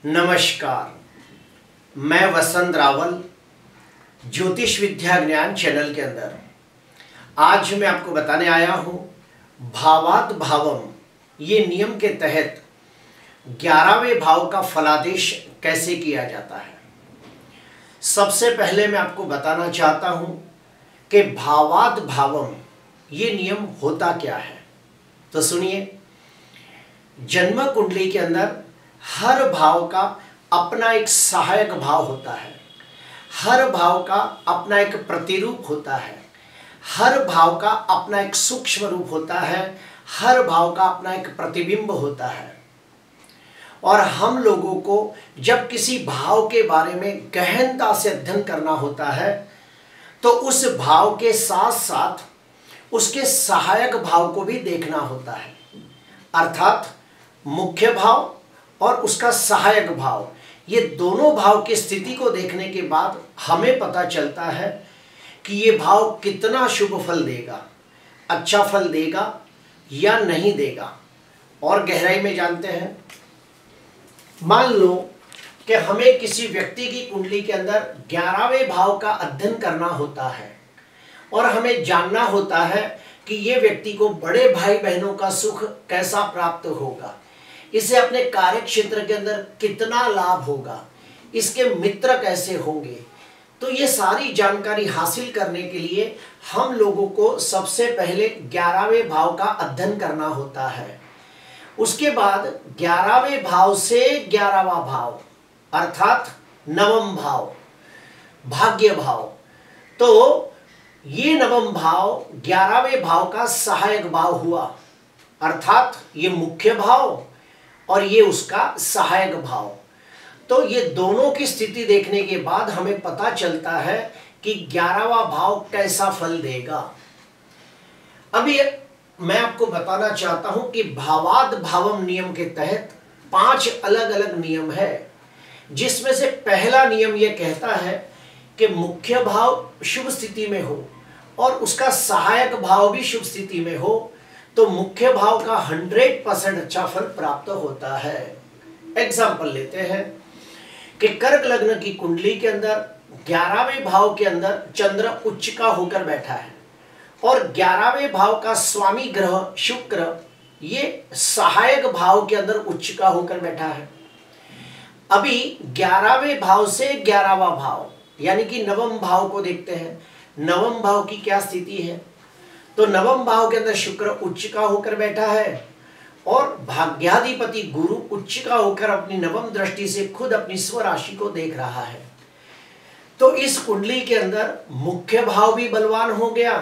नमस्कार, मैं वसंत रावल ज्योतिष विद्या ज्ञान चैनल के अंदर आज मैं आपको बताने आया हूँ भावात भावम ये नियम के तहत 11वें भाव का फलादेश कैसे किया जाता है। सबसे पहले मैं आपको बताना चाहता हूँ कि भावात भावम ये नियम होता क्या है। तो सुनिए, जन्म कुंडली के अंदर हर भाव का अपना एक सहायक भाव होता है, हर भाव का अपना एक प्रतिरूप होता है, हर भाव का अपना एक सूक्ष्म रूप होता है, हर भाव का अपना एक प्रतिबिंब होता है। और हम लोगों को जब किसी भाव के बारे में गहनता से अध्ययन करना होता है तो उस भाव के साथ साथ उसके सहायक भाव को भी देखना होता है, अर्थात मुख्य भाव और उसका सहायक भाव, ये दोनों भाव की स्थिति को देखने के बाद हमें पता चलता है कि ये भाव कितना शुभ फल देगा, अच्छा फल देगा या नहीं देगा। और गहराई में जानते हैं, मान लो कि हमें किसी व्यक्ति की कुंडली के अंदर 11वें भाव का अध्ययन करना होता है और हमें जानना होता है कि ये व्यक्ति को बड़े भाई बहनों का सुख कैसा प्राप्त होगा, इसे अपने कार्य क्षेत्र के अंदर कितना लाभ होगा, इसके मित्र कैसे होंगे। तो ये सारी जानकारी हासिल करने के लिए हम लोगों को सबसे पहले 11वें भाव का अध्ययन करना होता है। उसके बाद 11वें भाव से 11वां भाव अर्थात नवम भाव, भाग्य भाव, तो ये नवम भाव 11वें भाव का सहायक भाव हुआ, अर्थात ये मुख्य भाव और ये उसका सहायक भाव। तो ये दोनों की स्थिति देखने के बाद हमें पता चलता है कि 11वां भाव कैसा फल देगा। अभी मैं आपको बताना चाहता हूं कि भावाद भावम नियम के तहत 5 अलग अलग नियम है, जिसमें से पहला नियम यह कहता है कि मुख्य भाव शुभ स्थिति में हो और उसका सहायक भाव भी शुभ स्थिति में हो तो मुख्य भाव का 100% अच्छा फल प्राप्त होता है। एग्जाम्पल लेते हैं कि कर्क लग्न की कुंडली के अंदर 11वें भाव के अंदर चंद्र उच्च का होकर बैठा है और 11वें भाव का स्वामी ग्रह शुक्र ये सहायक भाव के अंदर उच्च का होकर बैठा है। अभी 11वें भाव से 11वां भाव यानी कि नवम भाव को देखते हैं। नवम भाव की क्या स्थिति है, तो नवम भाव के अंदर शुक्र उच्च का होकर बैठा है और भाग्याधिपति गुरु उच्च का होकर अपनी नवम दृष्टि से खुद अपनी स्वराशि को देख रहा है। तो इस कुंडली के अंदर मुख्य भाव भी बलवान हो गया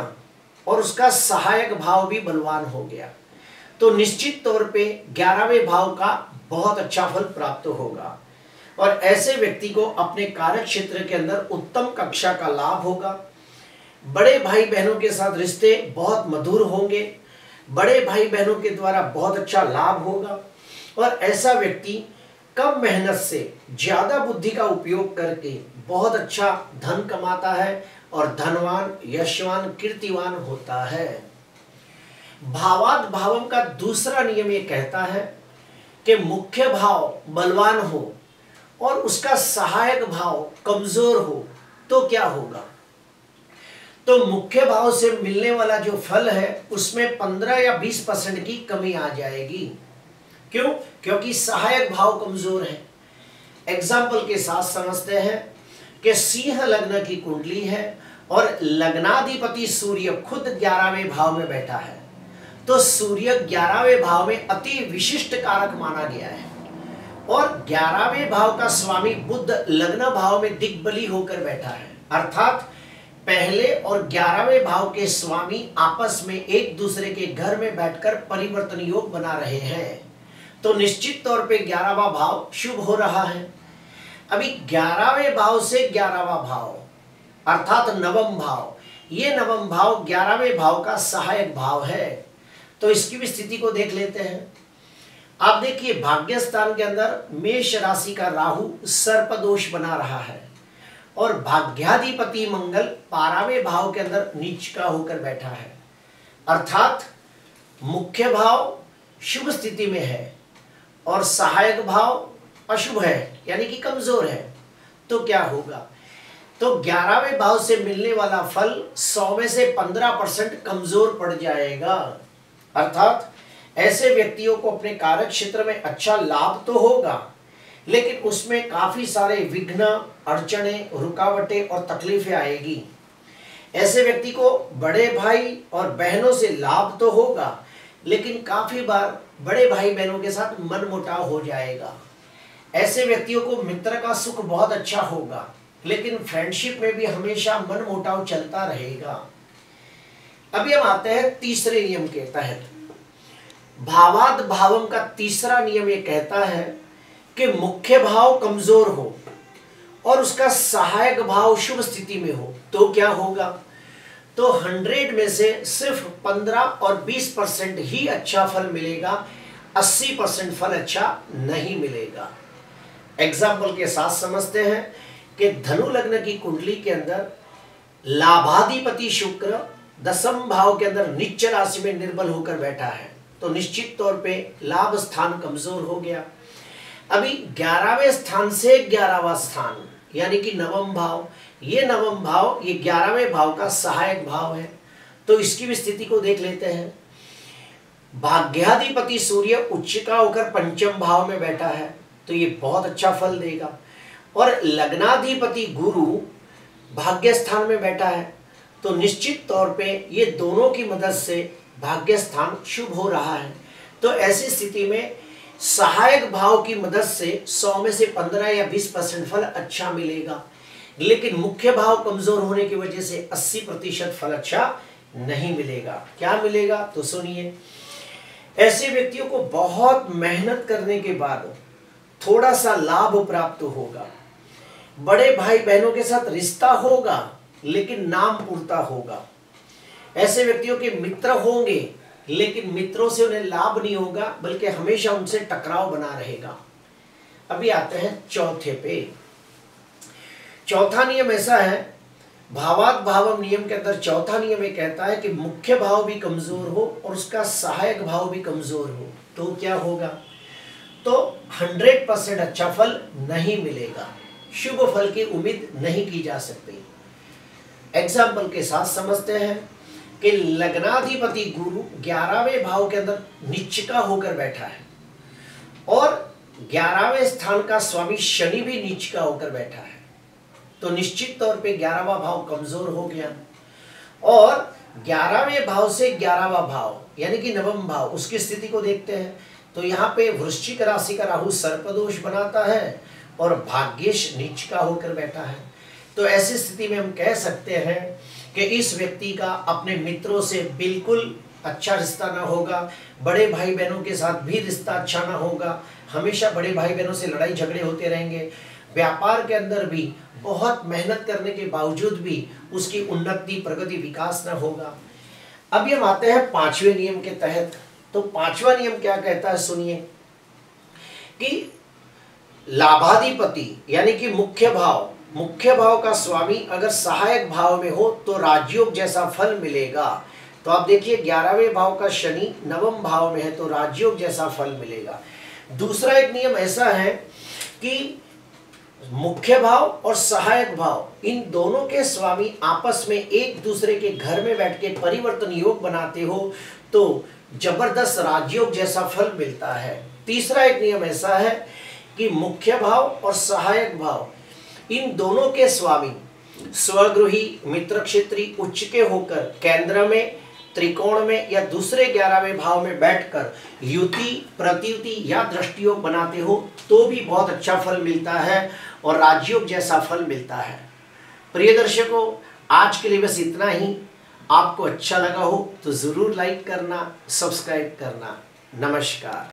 और उसका सहायक भाव भी बलवान हो गया। तो निश्चित तौर पे 11वें भाव का बहुत अच्छा फल प्राप्त होगा और ऐसे व्यक्ति को अपने कार्य क्षेत्र के अंदर उत्तम कक्षा का लाभ होगा। बड़े भाई बहनों के साथ रिश्ते बहुत मधुर होंगे, बड़े भाई बहनों के द्वारा बहुत अच्छा लाभ होगा और ऐसा व्यक्ति कम मेहनत से ज्यादा बुद्धि का उपयोग करके बहुत अच्छा धन कमाता है और धनवान, यशवान, कीर्तिवान होता है। भावाद भावम का दूसरा नियम ये कहता है कि मुख्य भाव बलवान हो और उसका सहायक भाव कमजोर हो तो क्या होगा। तो मुख्य भाव से मिलने वाला जो फल है उसमें 15 या 20% की कमी आ जाएगी। क्यों? क्योंकि सहायक भाव कमजोर है। एग्जाम्पल के साथ समझते हैं कि सिंह लग्न की कुंडली है और लग्नाधिपति सूर्य खुद 11वें भाव में बैठा है। तो सूर्य 11वें भाव में अति विशिष्ट कारक माना गया है और 11वें भाव का स्वामी बुध लग्न भाव में दिग्बली होकर बैठा है, अर्थात पहले और 11वें भाव के स्वामी आपस में एक दूसरे के घर में बैठकर परिवर्तन योग बना रहे हैं। तो निश्चित तौर पे 11वां भाव शुभ हो रहा है। अभी 11वें भाव से 11वां भाव अर्थात नवम भाव, ये नवम भाव 11वें भाव का सहायक भाव है। तो इसकी भी स्थिति को देख लेते हैं। आप देखिए, भाग्य स्थान के अंदर मेष राशि का राहु सर्पदोष बना रहा है और भाग्याधिपति मंगल 12वें भाव के अंदर नीच का होकर बैठा है, अर्थात मुख्य भाव शुभ स्थिति में है और सहायक भाव अशुभ है यानी कि कमजोर है, तो क्या होगा? तो 11वें भाव से मिलने वाला फल 100 में से 15% कमजोर पड़ जाएगा। अर्थात ऐसे व्यक्तियों को अपने कार्य क्षेत्र में अच्छा लाभ तो होगा, लेकिन उसमें काफी सारे विघ्न, अड़चने, रुकावटें और तकलीफें आएगी। ऐसे व्यक्ति को बड़े भाई और बहनों से लाभ तो होगा, लेकिन काफी बार बड़े भाई बहनों के साथ मनमुटाव हो जाएगा। ऐसे व्यक्तियों को मित्र का सुख बहुत अच्छा होगा, लेकिन फ्रेंडशिप में भी हमेशा मनमुटाव चलता रहेगा। अभी हम आते हैं तीसरे नियम के तहत। भावाद भावम का तीसरा नियम ये कहता है कि मुख्य भाव कमजोर हो और उसका सहायक भाव शुभ स्थिति में हो तो क्या होगा? तो 100 में से सिर्फ 15 और 20% ही अच्छा फल मिलेगा, 80% फल अच्छा नहीं मिलेगा। एग्जाम्पल के साथ समझते हैं कि धनु लग्न की कुंडली के अंदर लाभाधिपति शुक्र 10वें भाव के अंदर नीच राशि में निर्बल होकर बैठा है, तो निश्चित तौर पे लाभ स्थान कमजोर हो गया। अभी 11वें स्थान से 11वां स्थान यानी कि नवम भाव, ये नवम भाव ये 11वें भाव का सहायक भाव है, तो इसकी भी स्थिति को देख लेते हैं। भाग्याधिपति सूर्य उच्च का होकर पंचम भाव में बैठा है, तो ये बहुत अच्छा फल देगा। और लग्नाधिपति गुरु भाग्य स्थान में बैठा है, तो निश्चित तौर पे ये दोनों की मदद से भाग्य स्थान शुभ हो रहा है। तो ऐसी स्थिति में सहायक भाव की मदद से 100 में से 15 या 20% फल अच्छा मिलेगा, लेकिन मुख्य भाव कमजोर होने की वजह से 80% फल अच्छा नहीं मिलेगा। क्या मिलेगा? तो सुनिए, ऐसे व्यक्तियों को बहुत मेहनत करने के बाद थोड़ा सा लाभ प्राप्त होगा, बड़े भाई बहनों के साथ रिश्ता होगा, लेकिन नाम पूर्ता होगा। ऐसे व्यक्तियों के मित्र होंगे, लेकिन मित्रों से उन्हें लाभ नहीं होगा, बल्कि हमेशा उनसे टकराव बना रहेगा। अभी आते हैं चौथे पे। चौथा नियम ऐसा है, भावात भावम नियम के अंदर चौथा नियम ये कहता है कि मुख्य भाव भी कमजोर हो और उसका सहायक भाव भी कमजोर हो तो क्या होगा? तो 100% अच्छा फल नहीं मिलेगा, शुभ फल की उम्मीद नहीं की जा सकती। एग्जाम्पल के साथ समझते हैं कि लग्नाधिपति गुरु 11वें भाव के अंदर नीचिका होकर बैठा है और 11वें स्थान का स्वामी शनि भी नीचिका होकर बैठा है, तो निश्चित तौर पे 11वां भाव कमजोर हो गया। और 11वें भाव से 11वां भाव यानी कि नवम भाव, उसकी स्थिति को देखते हैं, तो यहाँ पे वृश्चिक राशि का राहु सर्पदोष बनाता है और भाग्येश नीचिका होकर बैठा है। तो ऐसी स्थिति में हम कह सकते हैं कि इस व्यक्ति का अपने मित्रों से बिल्कुल अच्छा रिश्ता ना होगा, बड़े भाई बहनों के साथ भी रिश्ता अच्छा ना होगा, हमेशा बड़े भाई बहनों से लड़ाई झगड़े होते रहेंगे। व्यापार के अंदर भी बहुत मेहनत करने के बावजूद भी उसकी उन्नति, प्रगति, विकास ना होगा। अभी हम आते हैं 5वें नियम के तहत। तो 5वां नियम क्या कहता है, सुनिए कि लाभाधिपति यानी कि मुख्य भाव का स्वामी अगर सहायक भाव में हो तो राजयोग जैसा फल मिलेगा। तो आप देखिए 11वें भाव का शनि नवम भाव में है, तो राजयोग जैसा फल मिलेगा। दूसरा एक नियम ऐसा है कि मुख्य भाव और सहायक भाव इन दोनों के स्वामी आपस में एक दूसरे के घर में बैठ के परिवर्तन योग बनाते हो तो जबरदस्त राजयोग जैसा फल मिलता है। तीसरा एक नियम ऐसा है कि मुख्य भाव और सहायक भाव इन दोनों के स्वामी स्वगृही, मित्र क्षेत्री, उच्च के होकर केंद्र में, त्रिकोण में या दूसरे 11वें भाव में बैठकर युति, प्रतियुति या दृष्टियोग बनाते हो तो भी बहुत अच्छा फल मिलता है और राजयोग जैसा फल मिलता है। प्रिय दर्शकों, आज के लिए बस इतना ही। आपको अच्छा लगा हो तो जरूर लाइक करना, सब्सक्राइब करना। नमस्कार।